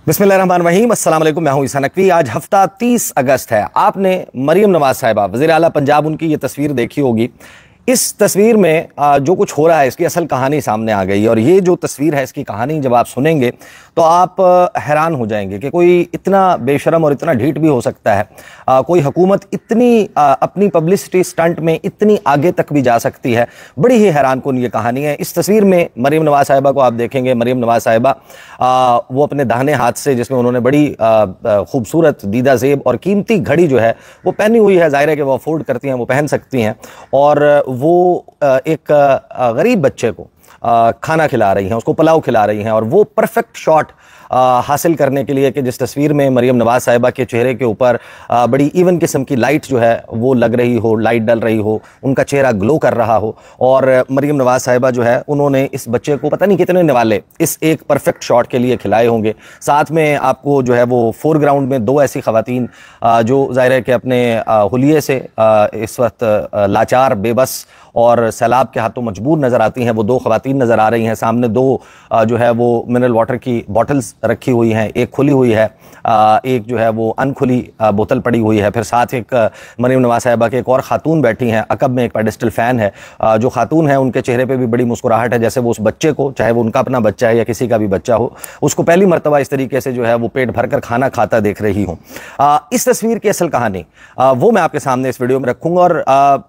बिस्मिल्लाहिर्रहमानिर्रहीम, अस्सलाम वालेकुम। मैं हूं ईसा नकवी। आज हफ्ता 30 अगस्त है। आपने मरियम नवाज साहिबा वज़ीर आला पंजाब उनकी ये तस्वीर देखी होगी। इस तस्वीर में जो कुछ हो रहा है इसकी असल कहानी सामने आ गई है और ये जो तस्वीर है इसकी कहानी जब आप सुनेंगे तो आप हैरान हो जाएंगे कि कोई इतना बेशरम और इतना ढीठ भी हो सकता है। कोई हुकूमत इतनी अपनी पब्लिसिटी स्टंट में इतनी आगे तक भी जा सकती है। बड़ी ही हैरान कुन ये कहानी है। इस तस्वीर में मरियम नवाज साहिबा को आप देखेंगे। मरियम नवाज साहिबा वो अपने दाहिने हाथ से, जिसमें उन्होंने बड़ी खूबसूरत दीदा जेब और कीमती घड़ी जो है वो पहनी हुई है। जाहिर है कि वो अफोर्ड करती हैं, वो पहन सकती हैं। और वो एक गरीब बच्चे को खाना खिला रही हैं, उसको पुलाव खिला रही हैं। और वो परफेक्ट शॉट हासिल करने के लिए कि जिस तस्वीर में मरियम नवाज साहिबा के चेहरे के ऊपर बड़ी इवन किस्म की लाइट जो है वो लग रही हो, लाइट डल रही हो, उनका चेहरा ग्लो कर रहा हो। और मरियम नवाज साहिबा जो है उन्होंने इस बच्चे को पता नहीं कितने निवाले इस एक परफेक्ट शॉट के लिए खिलाए होंगे। साथ में आपको जो है वो फोरग्राउंड में दो ऐसी खवातीन जो जाहिर है कि अपने हुलिये से इस वक्त लाचार, बेबस और सैलाब के हाथों मजबूर नजर आती हैं। वो दो खवातीन नजर आ रही हैं। सामने दो जो है वो मिनरल वाटर की बॉटल्स रखी हुई हैं, एक खुली हुई है, एक जो है वो अनखुली बोतल पड़ी हुई है। फिर साथ एक मरियम नवाज साहिबा के एक और खातून बैठी हैं। अकब में एक पेडिस्टल फैन है। जो खातून है उनके चेहरे पे भी बड़ी मुस्कुराहट है, जैसे वो उस बच्चे को, चाहे वो उनका अपना बच्चा है या किसी का भी बच्चा हो, उसको पहली मर्तबा इस तरीके से जो है वो पेट भरकर खाना खाता देख रही हूँ। इस तस्वीर की असल कहानी वो मैं आपके सामने इस वीडियो में रखूंगा। और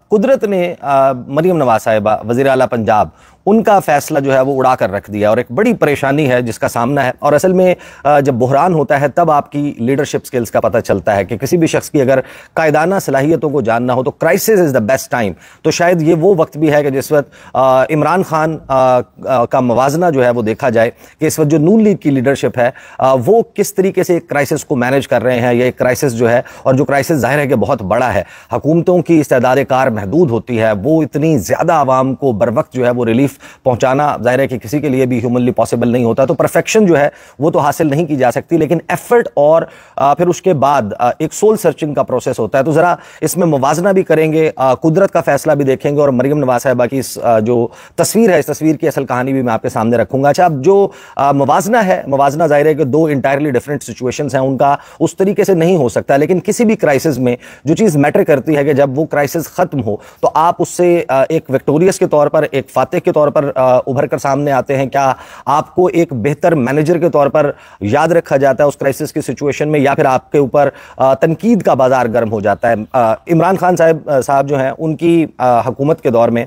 कुदरत ने मरियम नवाज साहिबा वज़ीर आला पंजाब उनका फैसला जो है वो उड़ा कर रख दिया और एक बड़ी परेशानी है जिसका सामना है। और असल में जब बुहरान होता है तब आपकी लीडरशिप स्किल्स का पता चलता है कि किसी भी शख्स की अगर कायदाना सलाहियतों को जानना हो तो crisis is the best time. तो शायद ये वो वक्त भी है कि जिस वक्त इमरान खान का मवाजना जो है वो देखा जाए कि इस वक्त जो नून लीग की लीडरशिप है वो किस तरीके से एक क्राइसिस को मैनेज कर रहे हैं। ये क्राइसिस जो है, और जो क्राइसिस जाहिर है कि बहुत बड़ा है, हुकूमतों की इस्तेदाद कार महदूद होती है, वो इतनी ज़्यादा आवाम को बर वक्त जो है वो रिलीफ पहुंचाना जाहिर है कि किसी के लिए भी ह्यूमनली पॉसिबल नहीं होता। तो परफेक्शन जो है वो तो हासिल नहीं की जा सकती, लेकिन एफर्ट और फिर उसके बाद एक सोल सर्चिंग का प्रोसेस होता है। तो जरा इसमें मुवाजना भी करेंगे, कुदरत का फैसला भी देखेंगे और मरियम नवाज साहिबा की इस जो तस्वीर है, इस तस्वीर की असल कहानी भी मैं आपके सामने रखूंगा। अच्छा, अब जो मुवाजना है, मुवाजना जाहिर है कि दो इंटायरली डिफरेंट सिचुएशंस हैं, उनका उस तरीके से नहीं हो सकता। लेकिन किसी भी क्राइसिस में जो चीज़ मैटर करती है कि जब वो क्राइसिस खत्म हो तो आप उससे एक विक्टोरियस के तौर पर, एक फातिह के तौर पर उभर कर सामने आते हैं। क्या आपको एक बेहतर मैनेजर के तौर पर याद रखा जाता है उस क्राइसिस की सिचुएशन में, या फिर आपके ऊपर तनकीद का बाजार गर्म हो जाता है? इमरान खान साहब जो हैं उनकी हुकूमत के दौर में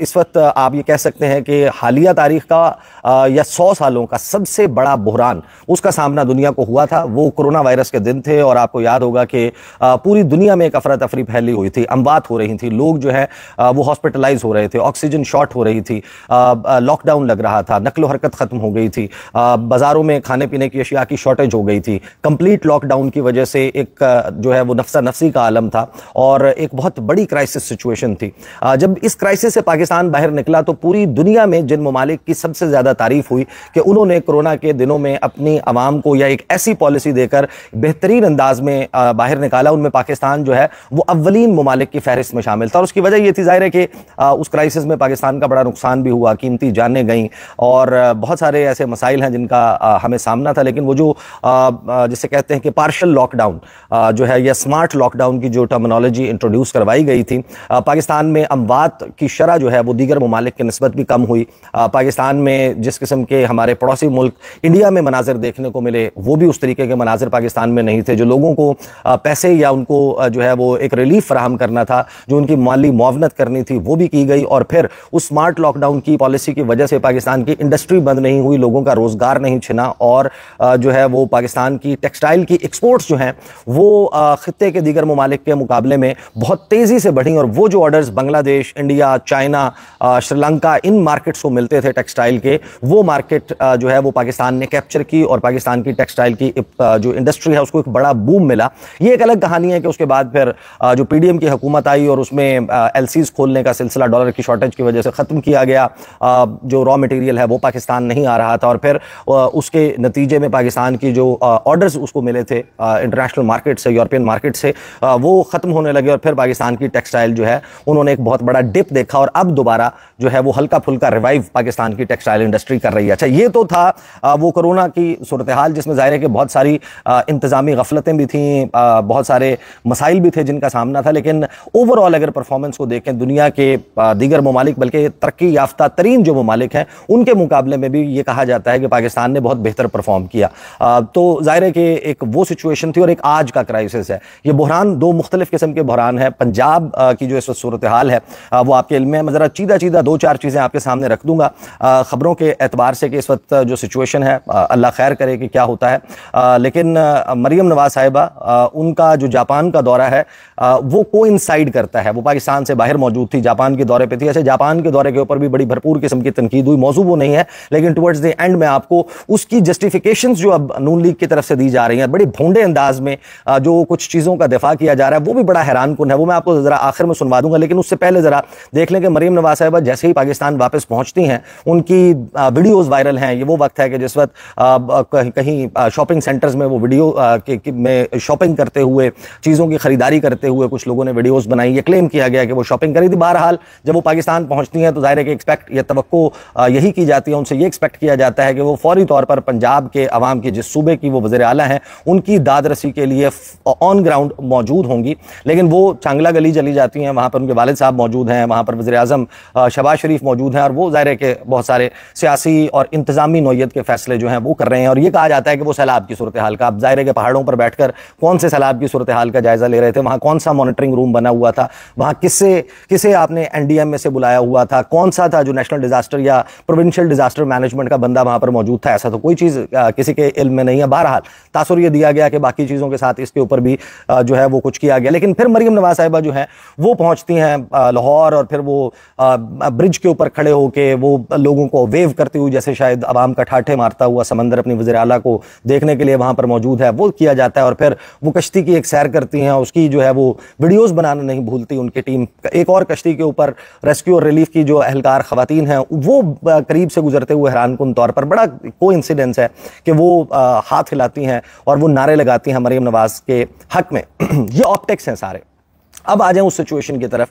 इस वक्त आप ये कह सकते हैं कि हालिया तारीख का या 100 सालों का सबसे बड़ा बुहरान उसका सामना दुनिया को हुआ था। वो कोरोना वायरस के दिन थे और आपको याद होगा कि पूरी दुनिया में एक अफरा तफरी फैली हुई थी, अमवात हो रही थी, लोग जो है वो हॉस्पिटलाइज हो रहे थे, ऑक्सीजन शॉर्ट हो रही थी, लॉकडाउन लग रहा था, नकलो हरकत खत्म हो गई थी, बाजारों में खाने पीने की अशिया की शॉर्टेज हो गई थी। कंप्लीट लॉकडाउन की वजह से एक जो है वो नफ्सा नफ्सी का आलम था और एक बहुत बड़ी क्राइसिस सिचुएशन थी। जब इस क्राइसिस से पाकिस्तान बाहर निकला तो पूरी दुनिया में जिन ममालिक की सबसे ज्यादा तारीफ हुई कि उन्होंने कोरोना के दिनों में अपनी आवाम को या एक ऐसी पॉलिसी देकर बेहतरीन अंदाज में बाहर निकाला, उनमें पाकिस्तान जो है वो अव्वलीन ममालिक की फहरिस्त में शामिल था। और उसकी वजह यह थी जाहिर है कि उस क्राइसिस में पाकिस्तान का बड़ा नुकसान भी हुआ, कीमती जानें गई और बहुत सारे ऐसे मसाइल हैं जिनका हमें सामना था। लेकिन वो जो जिसे कहते हैं कि पार्शियल लॉकडाउन जो है या स्मार्ट लॉकडाउन की जो टर्मिनोलॉजी इंट्रोड्यूस करवाई गई थी, पाकिस्तान में अमवात की शरह जो है वो दीगर ममालिक की निस्बत भी कम हुई। पाकिस्तान में जिस किस्म के हमारे पड़ोसी मुल्क इंडिया में मनाजिर देखने को मिले वो भी उस तरीके के मनाजिर पाकिस्तान में नहीं थे। जो लोगों को पैसे या उनको जो है वो एक रिलीफ फराहम करना था, जो उनकी माली मुआवनत करनी थी, वो भी की गई। और फिर उस स्मार्ट लॉकडाउन की पॉलिसी की वजह से पाकिस्तान की इंडस्ट्री बंद नहीं हुई, लोगों का रोजगार नहीं छिना और जो है वो पाकिस्तान की टेक्सटाइल की एक्सपोर्ट्स जो हैं वो खित्ते के दीगर ममालिक के मुकाबले में बहुत तेजी से बढ़ी। और वो जो orders Bangladesh, India, China, Sri Lanka, in markets को मिलते थे टेक्सटाइल के, वो मार्केट जो है वो पाकिस्तान ने कैप्चर की और पाकिस्तान की टेक्सटाइल की जो इंडस्ट्री है उसको एक बड़ा बूम मिला। ये एक अलग कहानी है कि उसके बाद फिर जो पीडीएम की हुकूमत आई और उसमें एलसीज खोलने का सिलसिला डॉलर की शॉर्टेज की वजह से खत्म किया गया, जो रॉ मटेरियल है वो पाकिस्तान नहीं आ रहा था, और फिर उसके नतीजे में पाकिस्तान की जो ऑर्डर्स उसको मिले थे इंटरनेशनल मार्केट से, यूरोपियन मार्केट से, वो ख़त्म होने लगे, और फिर पाकिस्तान की टेक्सटाइल जो है उन्होंने एक बहुत बड़ा डिप देखा, और अब दोबारा जो है वो हल्का फुल्का रिवाइव पाकिस्तान की टेक्सटाइल इंडस्ट्री कर रही है। अच्छा, ये तो था वो कोरोना की सूरत हाल, जिसमें जाहिर है कि बहुत सारी इंतजामी गफलतें भी थीं, बहुत सारे मसाइल भी थे जिनका सामना था, लेकिन ओवरऑल अगर परफॉर्मेंस को देखें दुनिया के दीगर ममालिक, बल्कि तरक्की याफ्ता तरीन जो ममालिक हैं उनके मुकाबले में भी ये कहा जाता है कि पाकिस्तान ने बहुत बेहतर परफॉर्म किया। तो जाहिर है कि एक वो सिचुएशन थी और एक आज का क्राइसिस है। ये बहरान दो मुख्तलिफ किस्म के बहरान है। पंजाब की जो इस वक्त सूरत हाल है वो आपके इल्म में, मैं ज़रा चीदा दो चार चीज़ें आपके सामने रख दूंगा ख़बरों के एतबार से कि इस वक्त जो सिचुएशन है अल्लाह खैर करे कि क्या होता है। लेकिन मरियम नवाज साहिबा, उनका जो जापान का दौरा है वो कोइंसाइड करता है, वो पाकिस्तान से बाहर मौजूद थी, जापान के दौरे पे थी। ऐसे जापान के दौरे के ऊपर भी बड़ी भरपूर किस्म की तनकीद हुई, मौजू वो नहीं है, लेकिन टुवर्ड्स द एंड में आपको उसकी जस्टिफिकेशंस जो अब नून लीग की तरफ से दी जा रही हैं, बड़ी भोंडे अंदाज में जो कुछ चीज़ों का दिफा किया जा रहा है, वो भी बड़ा हैरान कुन है। वो मैं आपको ज़रा आखिर में सुनवा दूंगा, लेकिन उससे पहले ज़रा देख लें कि मरियम नवाज साहिबा जैसे ही पाकिस्तान वापस पहुंचती हैं, उनकी वीडियोज़ वायरल हैं। ये वो वक्त है कि जिस वक्त कहीं शॉपिंग सेंटर्स में वो वीडियो में शॉपिंग करते हुए, चीज़ों की खरीदारी करते हुए कुछ लोगों ने वीडियोज़ बनाई, ये क्लेम किया गया कि वो शॉपिंग करी थी। बहरहाल जब वो पाकिस्तान पहुंचती हैं तो जाहिर है कि एक्सपेक्ट या तवक्को यही की जाती है, उनसे ये एक्सपेक्ट किया जाता है कि वो फौरी तौर पर पंजाब के अवाम की, जिस सूबे की वो वज़ीर आला हैं, उनकी दाद रसी के लिए ऑन ग्राउंड मौजूद होंगी। लेकिन वो चांगला गली चली जाती हैं, वहाँ पर उनके वालिद साहब मौजूद हैं, वहाँ पर वज़ीर आज़म शहबाज शरीफ मौजूद हैं, और वो जाहिर है कि बहुत सारे सियासी और इंतजामी नौयत के फैसले जो हैं वो कर रहे हैं। और ये कहा जाता है कि वो सैलाब की सूरत हाल का, अब जाहिर है कि पहाड़ों पर बैठकर कौन से सैलाब की सूरत हाल का जायजा ले रहे थे, वहाँ कौन सा मॉनिटरिंग रूम बना हुआ था, वहाँ किसे आपने एनडीएम में से बुलाया हुआ था, कौन सा था जो नेशनल डिजास्टर या प्रोविंशियल डिजास्टर मैनेजमेंट का बंदा वहाँ पर मौजूद था, ऐसा तो कोई चीज़ किसी के इल्म में नहीं है। बहरहाल तासुर ये दिया गया कि बाकी चीज़ों के साथ इसके ऊपर भी जो है वो कुछ किया गया। लेकिन फिर मरियम नवाज साहिबा जो है वो पहुँचती हैं लाहौर, और फिर वो ब्रिज के ऊपर खड़े होकर वो लोगों को वेव करती हुई, जैसे शायद अवाम का ठाठे मारता हुआ समंदर अपनी वज़ीर आला को देखने के लिए वहाँ पर मौजूद है, वो किया जाता है। और फिर वो कश्ती की एक सैर करती हैं, उसकी जो है वो वीडियोज़ बनाना नहीं भूलती उनकी टीम। एक और कश्ती के ऊपर रेस्क्यू और रिलीफ की जो अहलकार खवातीन हैं वो करीब से गुजरते हुए हैरानकुन तौर पर, बड़ा कोइंसिडेंस है कि वो हाथ हिलाती हैं और वो नारे लगाती हैं मरियम नवाज के हक में। ये ऑप्टिक्स हैं सारे। अब आ जाए उस सिचुएशन की तरफ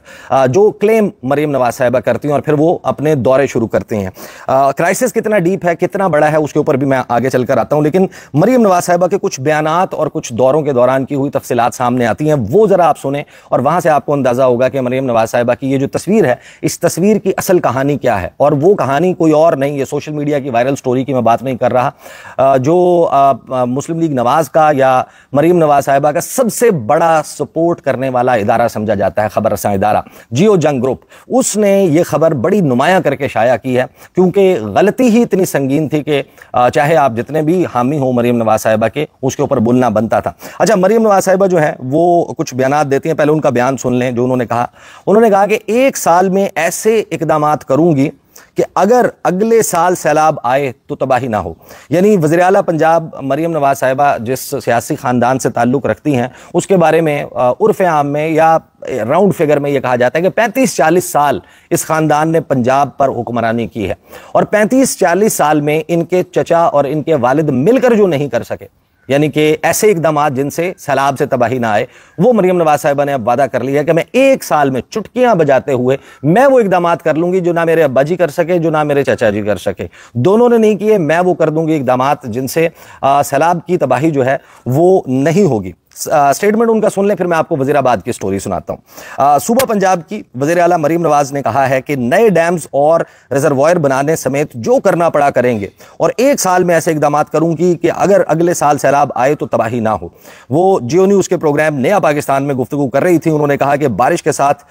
जो क्लेम मरियम नवाज साहिबा करती हैं और फिर वो अपने दौरे शुरू करती हैं। क्राइसिस कितना डीप है, कितना बड़ा है, उसके ऊपर भी मैं आगे चलकर आता हूं, लेकिन मरियम नवाज साहिबा के कुछ बयानात और कुछ दौरों के दौरान की हुई तफसीलात सामने आती हैं, वो जरा आप सुने और वहां से आपको अंदाजा होगा कि मरियम नवाज साहिबा की ये जो तस्वीर है, इस तस्वीर की असल कहानी क्या है। और वो कहानी कोई और नहीं, ये सोशल मीडिया की वायरल स्टोरी की मैं बात नहीं कर रहा, जो मुस्लिम लीग नवाज का या मरियम नवाज साहिबा का सबसे बड़ा सपोर्ट करने वाला इदारा समझा जाता है, खबर रसां इदारा जियो जंग ग्रुप, उसने ये खबर बड़ी नुमाया करके शाया की है, क्योंकि गलती ही इतनी संगीन थी कि चाहे आप जितने भी हामी हो मरियम नवाज साहिबा के, उसके ऊपर बोलना बनता था। अच्छा, मरियम नवाज साहिबा जो है वो कुछ बयानात देती हैं, पहले उनका बयान सुन लें जो उन्होंने कहा। उन्होंने कहा कि 1 साल में ऐसे इकदामात करूंगी कि अगर अगले साल सैलाब आए तो तबाही ना हो। यानी वज़ीर आला पंजाब मरियम नवाज साहिबा जिस सियासी ख़ानदान से ताल्लुक़ रखती हैं, उसके बारे में उर्फ़ आम में या राउंड फिगर में यह कहा जाता है कि 35-40 साल इस ख़ानदान ने पंजाब पर हुक्मरानी की है, और 35-40 साल में इनके चचा और इनके वालिद मिलकर जो नहीं कर सके, यानी कि ऐसे इकदाम जिनसे सैलाब से तबाही ना आए, वो मरियम नवाज साहिबा ने अब वादा कर लिया कि मैं 1 साल में चुटकियां बजाते हुए मैं वो इकदाम कर लूंगी जो ना मेरे अब्बा जी कर सके, जो ना मेरे चाचा जी कर सके। दोनों ने नहीं किए, मैं वो कर दूंगी इकदाम जिनसे सैलाब की तबाही जो है वो नहीं होगी। स्टेटमेंट उनका सुन लें, फिर मैं आपको वजीराबाद की स्टोरी सुनाता हूं। सूबा पंजाब की वज़ीर आला मरियम नवाज ने कहा है कि नए डैम्स और रिजर्वायर बनाने समेत जो करना पड़ा करेंगे, और 1 साल में ऐसे इकदाम करूंगी कि अगर अगले साल सैलाब आए तो तबाही ना हो। वो जियो न्यूज़ के प्रोग्राम नया पाकिस्तान में गुफ्तगू कर रही थी। उन्होंने कहा कि बारिश के साथ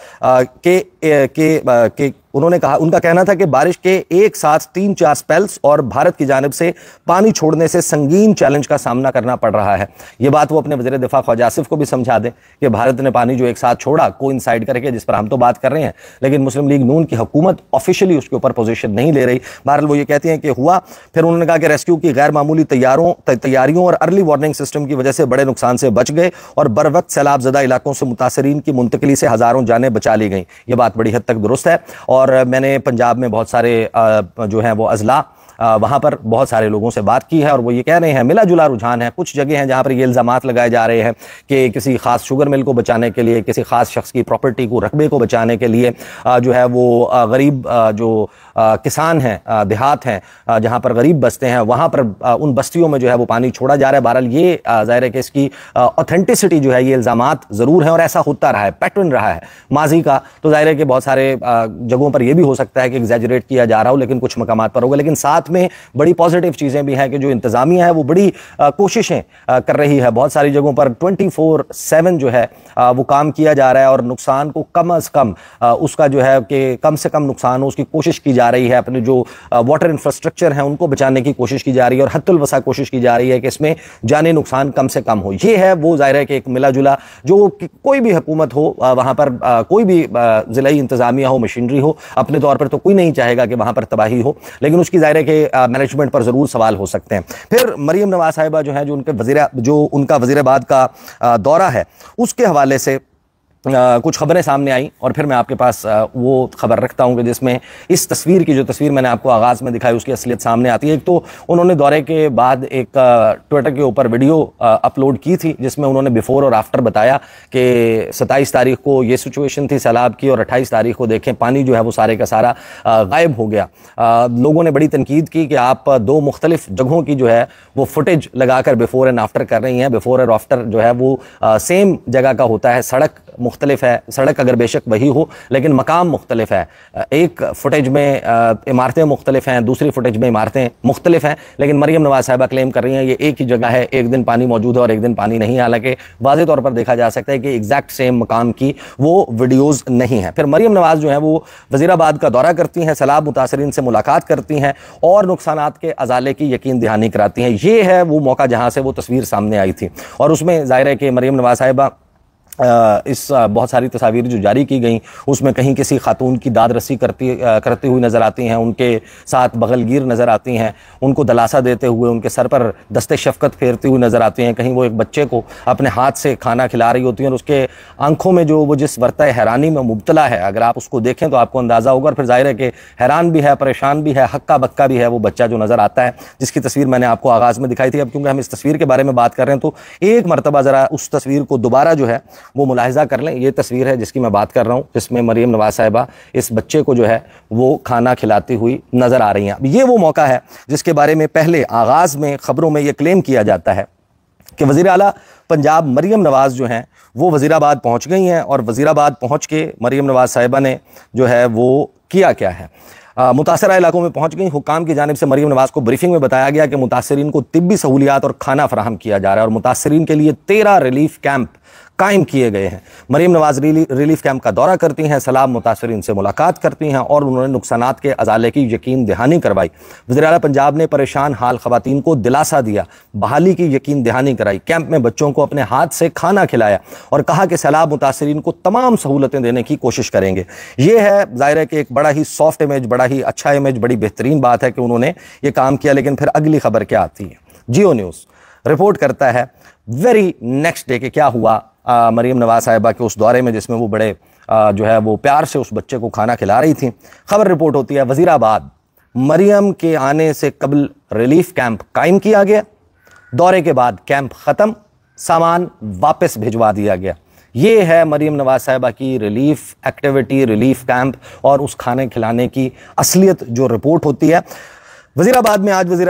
उन्होंने कहा, उनका कहना था कि बारिश के एक साथ 3-4 स्पेल्स और भारत की जानिब से पानी छोड़ने से संगीन चैलेंज का सामना करना पड़ रहा है। यह बात वो अपने वज़ीर दिफा ख्वाजा आसिफ को भी समझा दें कि भारत ने पानी जो एक साथ छोड़ा कोइंसाइड करके, जिस पर हम तो बात कर रहे हैं, लेकिन मुस्लिम लीग नून की हुकूमत ऑफिशियली उसके ऊपर पोजीशन नहीं ले रही। बहरहाल वो ये कहती हैं कि हुआ। फिर उन्होंने कहा कि रेस्क्यू की गैर मामूली तैयारियों और अर्ली वार्निंग सिस्टम की वजह से बड़े नुकसान से बच गए, और बर वक्त सैलाब ज़दा इलाकों से मुतासरीन की मुंतकिली से हज़ारों जानें बचा ली गई। यह बात बड़ी हद तक दुरुस्त है। और मैंने पंजाब में बहुत सारे जो हैं वो अजला वहाँ पर बहुत सारे लोगों से बात की है और वो ये कह रहे हैं मिला जुला रुझान है। कुछ जगह हैं जहाँ पर ये इल्ज़ामात लगाए जा रहे हैं कि किसी खास शुगर मिल को बचाने के लिए, किसी खास शख्स की प्रॉपर्टी को, रकबे को बचाने के लिए जो है वो गरीब जो किसान हैं, देहात हैं जहाँ पर गरीब बसते हैं, वहाँ पर उन बस्तियों में जो है वो पानी छोड़ा जा रहा है। बहरहाल ये ज़ाहिर है कि इसकी ऑथेंटिसिटी जो है, ये इल्ज़ामात ज़रूर हैं और ऐसा होता रहा है, पैटर्न रहा है माजी का। तो ज़ाहिर है कि बहुत सारे जगहों पर यह भी हो सकता है कि एग्जैजरेट किया जा रहा हो, लेकिन कुछ मकामात पर होगा। लेकिन साथ में बड़ी पॉजिटिव चीजें भी हैं कि जो इंतजामिया है वो बड़ी कोशिशें कर रही है। बहुत सारी जगहों पर 24/7 जो है वो काम किया जा रहा है और नुकसान को कम अज कम उसका जो है कि कम से कम नुकसान हो उसकी कोशिश की जा रही है। अपने जो वाटर इंफ्रास्ट्रक्चर हैं उनको बचाने की कोशिश की जा रही है और हद्दुल वसा कोशिश की जा रही है कि इसमें जानी नुकसान कम से कम हो। ये है वो ज़ाहिर है कि एक मिला जुला जो कोई भी हुकूमत हो वहाँ पर कोई भी ज़िलाई इंतजामिया हो, मशीनरी हो, अपने तौर पर तो कोई नहीं चाहेगा कि वहाँ पर तबाही हो, लेकिन उसकी ज़ाहिर है कि मैनेजमेंट पर ज़रूर सवाल हो सकते हैं। फिर मरियम नवाज साहिबा जो है, जो उनका वज़ीराबाद का दौरा है, उसके हवाले से कुछ खबरें सामने आई और फिर मैं आपके पास वो खबर रखता हूं कि जिसमें इस तस्वीर की, जो तस्वीर मैंने आपको आगाज़ में दिखाई, उसकी असलियत सामने आती है। एक तो उन्होंने दौरे के बाद एक ट्विटर के ऊपर वीडियो अपलोड की थी जिसमें उन्होंने बिफोर और आफ्टर बताया कि 27 तारीख को ये सिचुएशन थी सैलाब की और 28 तारीख को देखें पानी जो है वो सारे का सारा गायब हो गया। लोगों ने बड़ी तनकीद की कि आप दो मुख्तलिफ जगहों की जो है वो फुटेज लगाकर बिफोर एंड आफ्टर कर रही हैं। बिफोर और आफ्टर जो है वो सेम जगह का होता है, सड़क मुख्तलिफ है, सड़क अगर बेशक वही हो लेकिन मकाम मुख्तलिफ है। एक फुटेज में इमारतें मुख्तलिफ हैं, दूसरी फुटेज में इमारतें मुख्तलिफ हैं, लेकिन मरियम नवाज साहिबा क्लेम कर रही हैं ये एक ही जगह है, एक दिन पानी मौजूद है और एक दिन पानी नहीं है। हालांकि वाज़ेह तौर पर देखा जा सकता है कि एग्जैक्ट सेम मकाम की वो वीडियोज़ नहीं है। फिर मरियम नवाज जो है वो वज़ीराबाद का दौरा करती हैं, सैलाब मुतासरीन से मुलाकात करती हैं और नुकसानात के अजाले की यकीन दहानी कराती हैं। ये है वो मौका जहाँ से वो तस्वीर सामने आई थी और उसमें ज़ाहिर है कि मरियम नवाज साहिबा इस बहुत सारी तस्वीर जो जारी की गई उसमें कहीं किसी खातून की दाद रसी करती हुई नज़र आती हैं, उनके साथ बगलगीर नज़र आती हैं, उनको दलासा देते हुए उनके सर पर दस्ते शफ़क़त फेरती हुई नज़र आती हैं। कहीं वो एक बच्चे को अपने हाथ से खाना खिला रही होती हैं और उसके आंखों में जो वो जिस वर्ता हैरानी में मुब्तला है, अगर आप उसको देखें तो आपको अंदाज़ा होगा। और फिर ज़ाहिर है कि हैरान भी है, परेशान भी है, हक्का बक्का भी है वो बच्चा जो नज़र आता है, जिसकी तस्वीर मैंने आपको आगाज़ में दिखाई थी। अब क्योंकि हम इस तस्वीर के बारे में बात कर रहे हैं तो एक मरतबा ज़रा उस तस्वीर को दोबारा जो है वो मुलाहिजा कर लें। ये तस्वीर है जिसकी मैं बात कर रहा हूं, जिसमें मरियम नवाज साहिबा इस बच्चे को जो है वो खाना खिलाती हुई नजर आ रही हैं। अब ये वो मौका है जिसके बारे में पहले आगाज में खबरों में ये क्लेम किया जाता है कि वज़ीर आला पंजाब मरियम नवाज जो हैं वो वज़ीराबाद पहुंच गई हैं और वज़ीराबाद पहुंच के मरियम नवाज साहिबा ने जो है वो किया क्या है, मुतासरा इलाकों में पहुंच गई। हुकाम की जानिब से मरियम नवाज को ब्रीफिंग में बताया गया कि मुतासरीन को तिब्बी सहूलियात और खाना फराहम किया जा रहा है और मुतासरीन के लिए 13 रिलीफ कैंप कायम किए गए हैं। मरियम नवाज रिलीफ कैंप का दौरा करती हैं, सैलाब मुतासरीन से मुलाकात करती हैं और उन्होंने नुकसानात के अजाले की यकीन दहानी करवाई। वज़ीर आला पंजाब ने परेशान हाल खवातीन को दिलासा दिया, बहाली की यकीन दहानी कराई, कैंप में बच्चों को अपने हाथ से खाना खिलाया और कहा कि सैलाब मुतासरीन को तमाम सहूलतें देने की कोशिश करेंगे। ये है ज़ाहिर है कि एक बड़ा ही सॉफ्ट इमेज, बड़ा ही अच्छा इमेज, बड़ी बेहतरीन बात है कि उन्होंने ये काम किया। लेकिन फिर अगली खबर क्या आती है? जियो न्यूज़ रिपोर्ट करता है वेरी नेक्स्ट डे के क्या हुआ मरियम नवाज साहिबा के उस दौरे में जिसमें वो बड़े जो है वो प्यार से उस बच्चे को खाना खिला रही थी। खबर रिपोर्ट होती है वज़ीराबाद मरियम के आने से कबल रिलीफ कैंप कायम किया गया, दौरे के बाद कैंप ख़त्म, सामान वापस भिजवा दिया गया। ये है मरियम नवाज साहिबा की रिलीफ एक्टिविटी, रिलीफ कैंप और उस खाने खिलाने की असलियत जो रिपोर्ट होती है। वज़ीराबाद में आज वज़ीर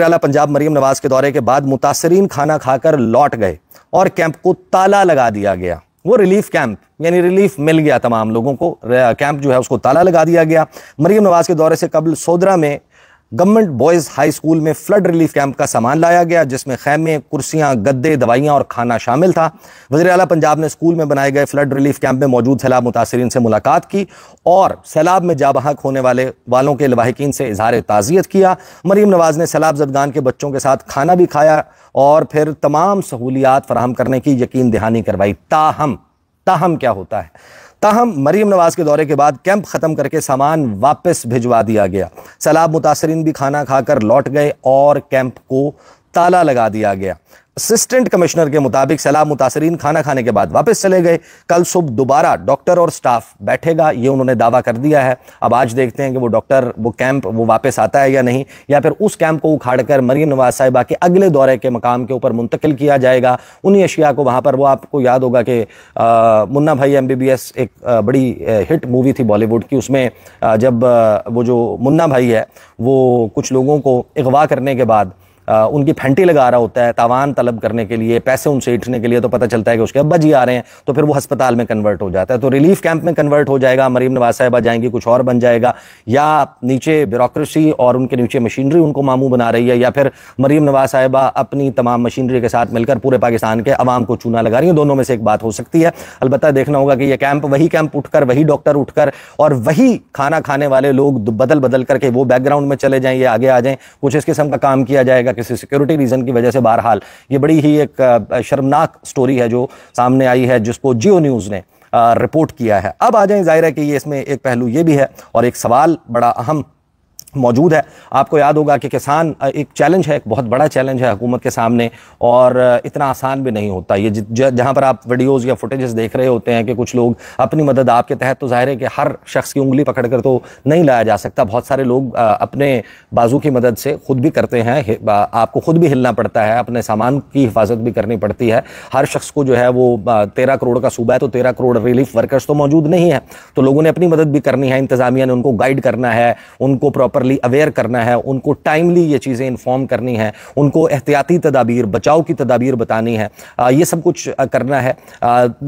आला पंजाब मरियम नवाज के दौरे के बाद मुतासरीन खाना खाकर लौट गए और कैंप को ताला लगा दिया गया। वो रिलीफ कैंप यानी रिलीफ मिल गया तमाम लोगों को, कैंप जो है उसको ताला लगा दिया गया। मरियम नवाज के दौरे से कबल सोदरा में गवर्नमेंट बॉयज़ हाई स्कूल में फ्लड रिलीफ कैंप का सामान लाया गया जिसमें खैमे, कुर्सियां, गद्दे, दवाइयां और खाना शामिल था। वज़ीर आला पंजाब ने स्कूल में बनाए गए फ्लड रिलीफ कैंप में मौजूद सैलाब मुतासरीन से मुलाकात की और सैलाब में जाबहक होने वालों के लवाहिकीन से इजहार ताज़ियत किया। मरियम नवाज ने सैलाब ज़दगान के बच्चों के साथ खाना भी खाया और फिर तमाम सहूलियात फराहम करने की यकीन दहानी करवाई। ताहम क्या होता है? ताहम मरियम नवाज के दौरे के बाद कैंप ख़त्म करके सामान वापस भिजवा दिया गया। सैलाब मुतासरीन भी खाना खाकर लौट गए और कैंप को ताला लगा दिया गया। असिस्टेंट कमिश्नर के मुताबिक सैलाब मुतासरीन खाना खाने के बाद वापस चले गए। कल सुबह दोबारा डॉक्टर और स्टाफ बैठेगा, ये उन्होंने दावा कर दिया है। अब आज देखते हैं कि वो डॉक्टर वो कैंप वो वापस आता है या नहीं, या फिर उस कैंप को उखाड़कर मरीम नवाज साहिबा के अगले दौरे के मकाम के ऊपर मुंतकिल किया जाएगा। उन्हीं अशिया को वहाँ पर, वो आपको याद होगा कि मुन्ना भाई MBBS एक बड़ी हिट मूवी थी बॉलीवुड की, उसमें जब वो जो मुन्ना भाई है वो कुछ लोगों को अगवा करने के बाद उनकी फैंटी लगा रहा होता है तावान तलब करने के लिए, पैसे उनसे ईंटने के लिए, तो पता चलता है कि उसके अब्बा जी आ रहे हैं, तो फिर वो अस्पताल में कन्वर्ट हो जाता है। तो रिलीफ कैंप में कन्वर्ट हो जाएगा, मरीम नवाज साहिबा जाएंगी, कुछ और बन जाएगा, या नीचे ब्यूरोक्रेसी और उनके नीचे मशीनरी उनको मामू बना रही है, या फिर मरीम नवाज साहिबा अपनी तमाम मशीनरी के साथ मिलकर पूरे पाकिस्तान के अवाम को चूना लगा रही है। दोनों में से एक बात हो सकती है। अलबत्ता देखना होगा कि यह कैंप, वही कैंप उठकर, वही डॉक्टर उठकर और वही खाना खाने वाले लोग बदल बदल करके वो बैकग्राउंड में चले जाएं या आगे आ जाएं, कुछ इस किस्म का काम किया जाएगा किसी सिक्योरिटी रीजन की वजह से। बहरहाल ये बड़ी ही एक शर्मनाक स्टोरी है जो सामने आई है, जिसको जियो न्यूज़ ने रिपोर्ट किया है। अब आ जाएं, जाहिर है कि ये इसमें एक पहलू ये भी है और एक सवाल बड़ा अहम मौजूद है। आपको याद होगा कि किसान एक चैलेंज है, एक बहुत बड़ा चैलेंज है हुकूमत के सामने, और इतना आसान भी नहीं होता। ये जहां पर आप वीडियोस या फुटेजेस देख रहे होते हैं कि कुछ लोग अपनी मदद आपके तहत, तो जाहिर है कि हर शख्स की उंगली पकड़कर तो नहीं लाया जा सकता। बहुत सारे लोग अपने बाजू की मदद से खुद भी करते हैं, आपको खुद भी हिलना पड़ता है, अपने सामान की हिफाजत भी करनी पड़ती है। हर शख्स को जो है वो 13 करोड़ का सूबा है तो 13 करोड़ रिलीफ वर्कर्स तो मौजूद नहीं है, तो लोगों ने अपनी मदद भी करनी है, इंतजामिया ने उनको गाइड करना है, उनको प्रॉपर अवेयर करना है, उनको टाइमली ये चीज़ें इन्फॉर्म करनी है, उनको एहतियाती तदाबीर, बचाव की तदाबीर बतानी है, ये सब कुछ करना है।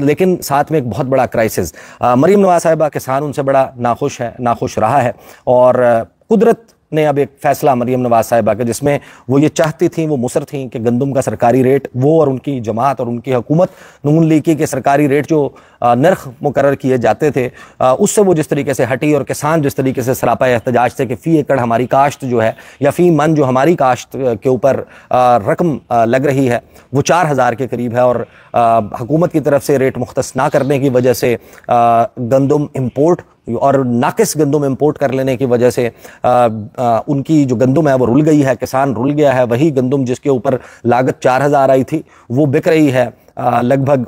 लेकिन साथ में एक बहुत बड़ा क्राइसिस, मरीम नवाज साहिबा किसान उनसे बड़ा नाखुश है, नाखुश रहा है, और कुदरत ने अब एक फैसला मरीम नवाज साहिबा का, जिसमें वो ये चाहती थी, वो मुसर थी कि गंदम का सरकारी रेट, वो और उनकी जमात और उनकी हुकूमत नून लीग के सरकारी रेट जो नर्ख मुकर्रर किए जाते थे, उससे वो जिस तरीके से हटी, और किसान जिस तरीके से सरापा एहतजाज थे कि फ़ी एकड़ हमारी काश्त जो है, या फ़ी मन जो हमारी काश्त के ऊपर रकम लग रही है वो 4000 के करीब है, और हुकूमत की तरफ से रेट मुख्तस ना करने की वजह से गंदम इम्पोर्ट और नाकिस गंदम इंपोर्ट कर लेने की वजह से उनकी जो गंदम है वो रुल गई है, किसान रुल गया है। वही गंदम जिसके ऊपर लागत 4000 आई थी वो बिक रही है लगभग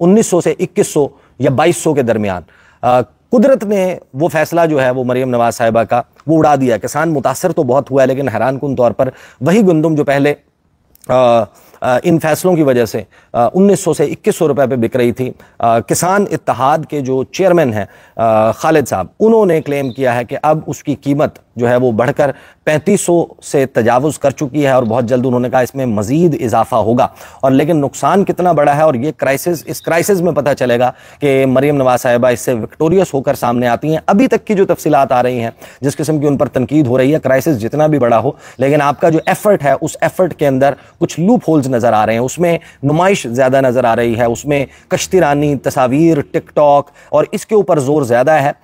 1900 से 2100 या 2200 के दरमियान। कुदरत ने वो फैसला जो है वो मरीम नवाज साहिबा का वो उड़ा दिया। किसान मुतासर तो बहुत हुआ है, लेकिन हैरान कुन तौर पर वही गंदम जो पहले इन फैसलों की वजह से 1900 से 2100 रुपए पे बिक रही थी, किसान इत्तेहाद के जो चेयरमैन हैं खालिद साहब, उन्होंने क्लेम किया है कि अब उसकी कीमत जो है वो बढ़कर 3500 से तजावुज़ कर चुकी है, और बहुत जल्द उन्होंने कहा इसमें मज़ीद इजाफा होगा। और लेकिन नुकसान कितना बड़ा है, और ये क्राइसिस, इस क्राइसिस में पता चलेगा कि मरीम नवाज साहिबा इससे विक्टोरियस होकर सामने आती हैं। अभी तक की जो तफसीलात आ रही हैं, जिस किस्म की उन पर तनकीद हो रही है, क्राइसिस जितना भी बड़ा हो, लेकिन आपका जो एफर्ट है उस एफर्ट के अंदर कुछ लूप होल्स नज़र आ रहे हैं, उसमें नुमाइश ज़्यादा नज़र आ रही है, उसमें कश्तीरानी तस्वीर, टिकटॉक, और इसके ऊपर जोर ज़्यादा है।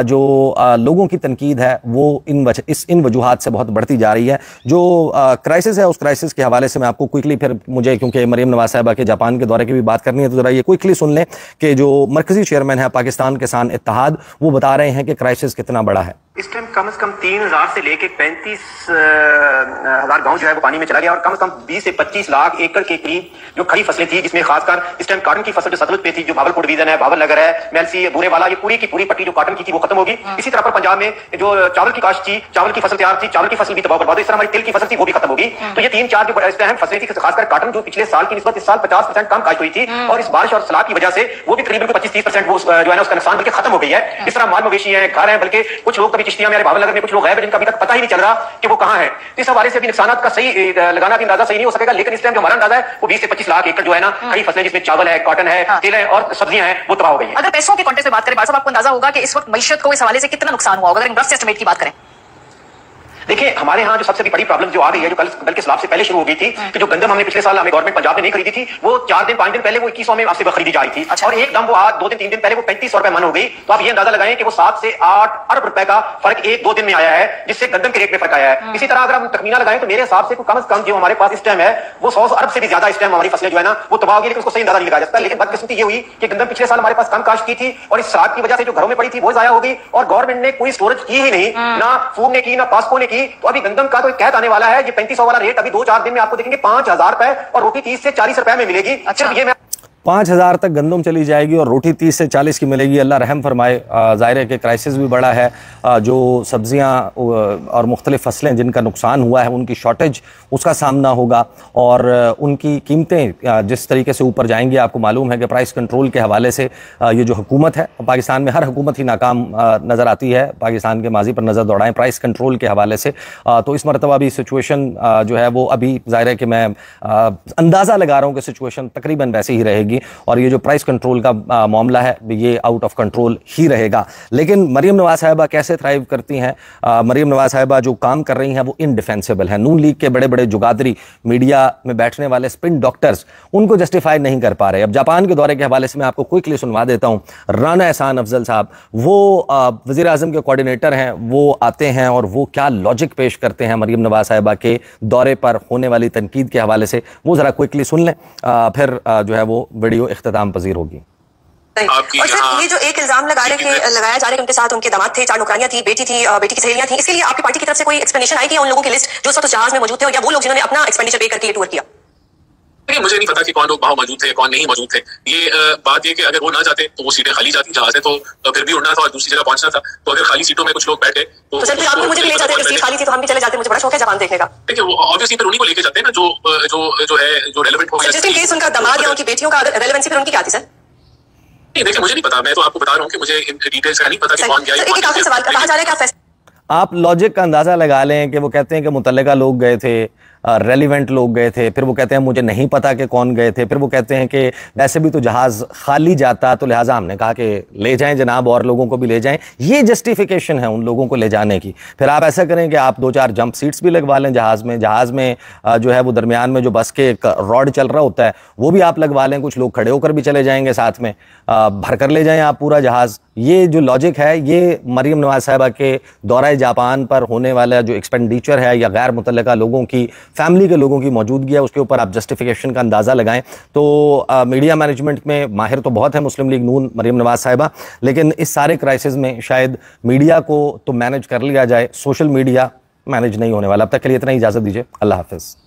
जो लोगों की तनकीद है वो इन वजूहात से बहुत बढ़ती जा रही है। जो क्राइसिस है, उस क्राइसिस के हवाले से मैं आपको क्विकली, फिर मुझे क्योंकि मरीम नवाज साहिबा के जापान के दौरे की भी बात करनी है, तो जरा ये क्विकली सुन लें कि जो मरकजी चेयरमैन है पाकिस्तान किसान इत्तेहाद, वो बता रहे हैं कि क्राइसिस कितना बड़ा है। इस टाइम कम से कम 3000 से लेके 35,000 गांव जो है वो पानी में चला गया, और कम से कम 20 से 25 लाख एकड़ के करीब जो खड़ी फसलें थी, जिसमें खासकर इस टाइम कॉटन की फसल जो सतलुज पे थी, जो भावलपुर डिवीजन है, भावल नगर है, मेलसी, बुरेवाला, ये पूरी की पूरी पट्टी जो कॉटन की थी वो खत्म होगी। इसी तरह पर पंजाब में जो चावल की काश्त थी, चावल की फसल तैयार थी, चावल की फसल भी तबाह बर्बाद, इस तरह हमारी तिल की फसल थी वो भी खत्म होगी। तो ये 3-4 जो इस टाइम फसलें थी, खासकर कॉटन जो पिछले साल की निस्बत इस साल 50% कम काश्त हुई थी, और इस बारिश और सैलाब की वजह से वो भी करीबन 25-30% वो जो है ना उसका नुकसान बल्कि खत्म हो गई है। इस तरह माल मवेशी है, घर है, बल्कि कुछ लोग कभी चिश्तिया में, भावल नगर में कुछ लोग हैं जिनका अभी तक पता ही नहीं चल रहा कि वो कहां है। इस हवाले से भी नुकसान का सही लगाना भी अंदाजा सही नहीं हो सकेगा, लेकिन इस टाइम जो हमारा अंदाजा है वो 20 से 25 लाख एकड़ जो है ना खड़ी फसलें, जिसमें चावल है, कॉटन है, तिल है और सब्जियां हैं, वो तबाह हो गई है। अगर पैसों के कॉन्टेक्स्ट में बात करें, आपको अंदाजा होगा कि इस वक्त मईशत को इस हवाले से कितना नुकसान हुआ होगा, अगर रफ एस्टिमेट की बात करें? देखिए, हमारे यहाँ जो सबसे बड़ी प्रॉब्लम जो आ गई है, जो बल्कि सैलाब से पहले शुरू हो गई थी, कि जो गंदम हमने पिछले साल हमें गवर्नमेंट पंजाब ने नहीं खरीदी थी, वो 4-5 दिन पहले वो 2100 में आपसे खरीदी जा रही थी। अच्छा। और एकदम वो आज 2-3 दिन पहले वो 3500 रुपए मन हो गई। तो आप ये अंदाजा लगाएं कि वो 7 से 8 अरब रुपए का फर्क 1-2 दिन में आया है, जिससे गंदम के रेट में फर्क आया है। इसी तरह अगर हम तखमीना लगाएं तो मेरे हिसाब से कम से कम जो हमारे पास इस टाइम है वो 100 अरब से भी ज्यादा इस टाइम हमारी फसलें जो है ना वो तबाह होगी, लेकिन उसको सही अंदाजा नहीं लगाया जाता। लेकिन बदकिस्मती ये हुई कि गंदम पिछले साल हमारे पास कम काश्त की थी, और इस सैलाब की वजह से जो घरों में पड़ी थी वो जाया हो गई, और गवर्नमेंट ने कोई स्टोरेज की ही नहीं, ना फूड ने की, ना पास्को ने की, की, तो अभी गंदम का तो एक कहत आने वाला है, ये 3500 वाला रेट अभी 2-4 दिन में आपको देखेंगे 5000 रुपए और रोटी 30 से 40 रुपए में मिलेगी। अच्छा, ये 5,000 तक गंदम चली जाएगी और रोटी 30 से 40 की मिलेगी। अल्लाह रहम फरमाए। ज़ाहिर है कि क्राइसिस भी बड़ा है, जो सब्जियां और मुख्तलिफ फसलें जिनका नुकसान हुआ है उनकी शॉर्टेज, उसका सामना होगा और उनकी कीमतें जिस तरीके से ऊपर जाएंगी। आपको मालूम है कि प्राइस कंट्रोल के हवाले से ये जो हुकूमत है, पाकिस्तान में हर हुकूमत ही नाकाम नज़र आती है। पाकिस्तान के माजी पर नज़र दौड़ाएँ प्राइस कंट्रोल के हवाले से, तो इस मरतबा भी सिचुएशन जो है वो अभी ज़ाहिर है कि मैं अंदाज़ा लगा रहा हूँ कि सिचुएशन तकरीबन वैसी ही रहेगी और ये जो प्राइस कंट्रोल का मामला है ये आउट ऑफ कंट्रोल ही रहेगा। लेकिन मरीम नवाज साहिबा कैसे थ्राइव करती हैं? मरीम नवाज साहिबा जो काम कर रही हैं वो इनडिफेंसिबल है। नून लीग के बड़े बड़े जुगादरी, मीडिया में बैठने वाले स्पिन डॉक्टर्स उनको जस्टिफाई नहीं कर पा रहे। अब जापान के दौरे के हवाले से मैं आपको क्विकली सुनवा देता हूँ। राना एहसान अफजल साहब, वो वज़ीर आज़म के कोऑर्डिनेटर हैं, वो आते हैं और वो क्या लॉजिक पेश करते हैं मरीम नवाज साहिबा के दौरे पर होने वाली तनकीद के हवाले से, वो ज़रा क्विकली सुन लें, फिर जो है वो वीडियो इख्तिताम पजीर होगी। और सर, ये जो एक इल्जाम लगाया जा रहा है कि उनके साथ उनके दामाद थे, 4 नौकरानियां थी, बेटी थी, बेटी की सहेलियां थी, इसके लिए आपकी पार्टी की तरफ से कोई एक्सप्लेनेशन आई थी? उन लोगों की लिस्ट जो उस वक्त जहाज में मौजूद थे, या वो लोग जिन्होंने अपना एक्सपेंडिचर पे करके ये टूर किया? मुझे नहीं पता कि कौन लोग वहां मौजूद थे, कौन नहीं मौजूद थे। ये बात ये कि अगर वो ना जाते तो वो सीटें खाली जाती, जहाज है तो फिर भी उड़ना था और दूसरी जगह पहुंचना था। तो अगर खाली सीटों में कुछ लोग बैठे तो सर फिर आपको मुझे ले जाते, अगर सीट खाली थी तो हम भी चले जाते। मुझे बड़ा शौक है जापान देखने का। देखिए, वो ऑब्वियसली फिर उन्हीं को लेके जाते हैं ना जो रेलेवेंट हो। जस्ट इन केस उनका दामाद या उनकी बेटियों का रेलेवेंसी फिर उनकी क्या थी सर? देखिए, मुझे नहीं पता, मैं तो आपको बता रहा हूँ कि मुझे इन डिटेल्स का नहीं पता कि कौन गया। एक आखिरी सवाल कहा जा रहा है कि आप लॉजिक का अंदाज़ा लगा लें कि वो कहते हैं कि मुतल्लिका लोग गए थे, रेलिवेंट लोग गए थे, फिर वो कहते हैं मुझे नहीं पता कि कौन गए थे, फिर वो कहते हैं कि वैसे भी तो जहाज़ खाली जाता तो लिहाजा हमने कहा कि ले जाएं जनाब और लोगों को भी ले जाएं। ये जस्टिफिकेशन है उन लोगों को ले जाने की। फिर आप ऐसा करें कि आप 2-4 जंप सीट्स भी लगवा लें जहाज़ में जो है वो दरमियान में जो बस के एक रॉड चल रहा होता है वो भी आप लगवा लें, कुछ लोग खड़े होकर भी चले जाएंगे, साथ में भर कर ले जाएं आप पूरा जहाज़। ये जो लॉजिक है ये मरीम नवाज साहिबा के दौरा जापान पर होने वाला जो एक्सपेंडिचर है या गैर मुतल्लिका लोगों की, फैमिली के लोगों की मौजूदगी है, उसके ऊपर आप जस्टिफिकेशन का अंदाज़ा लगाएं। तो मीडिया मैनेजमेंट में माहिर तो बहुत है मुस्लिम लीग नून, मरीम नवाज साहिबा, लेकिन इस सारे क्राइसिस में शायद मीडिया को तो मैनेज कर लिया जाए, सोशल मीडिया मैनेज नहीं होने वाला। अब तक के लिए इतना ही, इजाज़त दीजिए, अल्लाह हाफिज़।